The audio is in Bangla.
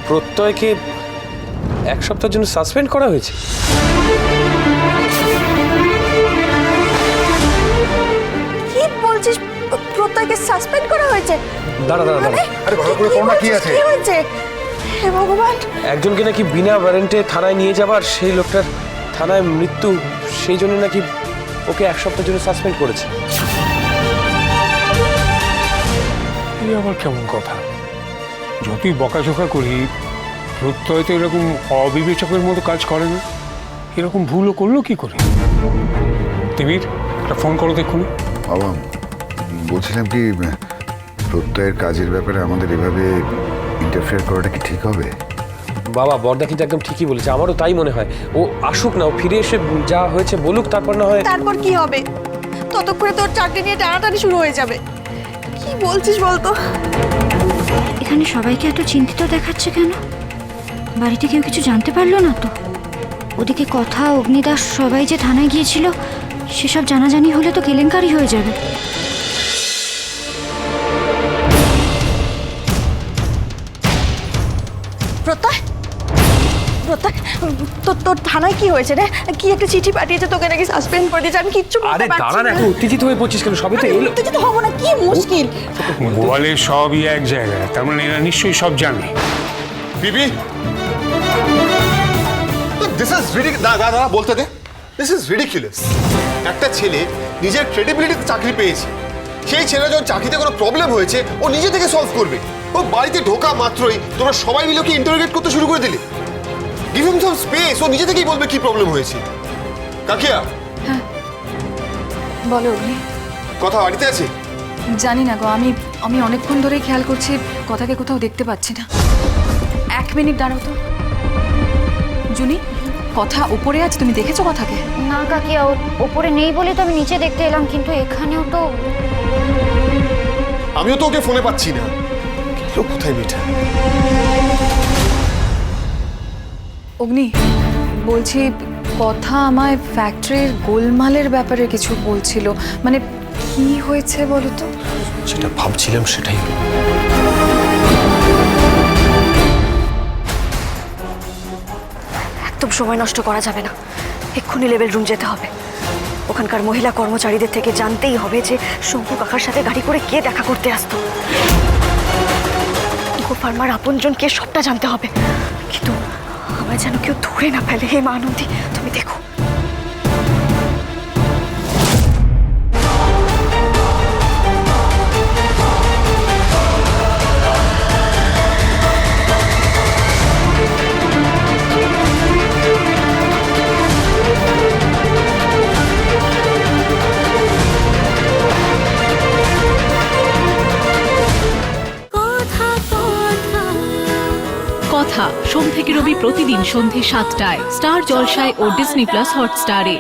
প্রত্যয়কে এক সপ্তাহের জন্য সাসপেন্ড করা হয়েছে। কি বলছিস? প্রত্যয়কে সাসপেন্ড করা হয়েছে? দাঁড়া দাঁড়া দাঁড়া, আরে ভালো করে পড় না, কি আছে? কি হয়েছে? হে ভগবান! একজনকে নাকি বিনা ওয়ারেন্টে থানায় নিয়ে যাবার, সেই লোকটার থানায় মৃত্যু, সেই জন্য নাকি ওকে এক সপ্তাহের জন্য সাসপেন্ড করেছে। এই আবার কেমন কথা? যতই বকাঝকা করি, প্রত্যয় তো এরকম অবিবেচকের মতো কাজ করে না। এরকম ভুলও করলো কি করে? তিমির, একটা ফোন করো দেখুন। বাবা, বলছিলাম কি, প্রত্যয়ের কাজের ব্যাপারে আমাদের এভাবে ইন্টারফেয়ার করাটা কি ঠিক হবে? বাবা, বড়দা কিন্তু একদম ঠিকই বলেছে, আমারও তাই মনে হয়। ও আসুক না, ও ফিরে এসে যা হয়েছে বলুক, তারপর না হয়। তারপর কি হবে? ততক্ষণে তোর চাকরি নিয়ে টানাটানি শুরু হয়ে যাবে। কি বলছিস বলতো? এখানে সবাইকে এত চিন্তিত দেখাচ্ছে কেন? বাড়িতে কেউ কিছু জানতে পারলো না তো? ওদিকে কথা, অগ্নিদাস সবাই যে থানায় গিয়েছিল, সেসব জানাজানি হলে তো কেলেঙ্কারি হয়ে যাবে। প্রত্যয়, প্রত্যয়, তোর থানায় কি হয়েছে রে? কি একটা চিঠি পাঠিয়েছে তোকে নাকি সাসপেন্ড করে দিয়েছে? আমি কিচ্ছু বুঝতে আরে পারছি দাঁড়া না, না। একটু উত্তেজিত হয়ে পড়ছিস কেন? সবই তো এলো। তুই তো হবো না, কি মুশকিল। বলে সবই এক জায়গায়, তার মানে এরা নিশ্চয়ই সব জানে। বিবি, দিস ইজ রিডিকুলাস। দাদা বলতে দে, দিস ইজ রিডিকুলাস। একটা ছেলে নিজের ক্রেডিবিলিটিতে চাকরি পেয়েছে, সেই ছেলে যখন চাকরিতে কোনো প্রবলেম হয়েছে ও নিজে থেকে সলভ করবে। ও বাড়িতে ঢোকা মাত্রই তোমরা সবাই মিলে ওকে ইন্টারোগেট করতে শুরু করে দিলে। গিভ হিম সাম স্পেস, ও নিজে থেকেই বলবে কি প্রবলেম হয়েছে। কাকিয়া, বলো অগ্নি। কথা বাড়িতে আছে? জানি না গো, আমি অনেকক্ষণ ধরেই খেয়াল করছি, কথাকে কোথাও দেখতে পাচ্ছি না। 1 মিনিট দাঁড়াও তো। জুনি, কথা উপরে আছে, তুমি দেখেছো কথাকে? না কাকিয়া, ওপরে নেই বলে তো আমি নিচে দেখতে এলাম, কিন্তু এখানেও তো। আমিও তো ওকে ফোনে পাচ্ছি না। ও কোথায় মেয়েটা? অগ্নি, বলছি, কথা আমায় ফ্যাক্টরির গোলমালের ব্যাপারে কিছু বলছিল। মানে কি হয়েছে বলো তো? যেটা ভাবছিলাম সেটাই হলো। একদম সময় নষ্ট করা যাবে না, এক্ষুনি লেভেল রুম যেতে হবে। ওখানকার মহিলা কর্মচারীদের থেকে জানতেই হবে যে শঙ্কু কাকার সাথে গাড়ি করে কে দেখা করতে আসতো। ফার্মার আপনজন কে, সবটা জানতে হবে। কিন্তু আমায় যেন কেউ ধরে না ফেলে। হে মা আনন্দী, তুমি দেখো। কথা সোম থেকে রবি প্রতিদিন সন্ধে 7টায় স্টার জলসায় ও ডিজনি প্লাস হটস্টারে।